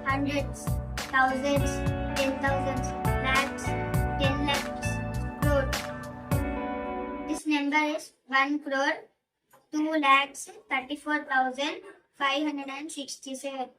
hundreds, thousands, 10,000s, lakhs, 10 lakhs, crore. This number is 1 crore 2 lakhs 34,567.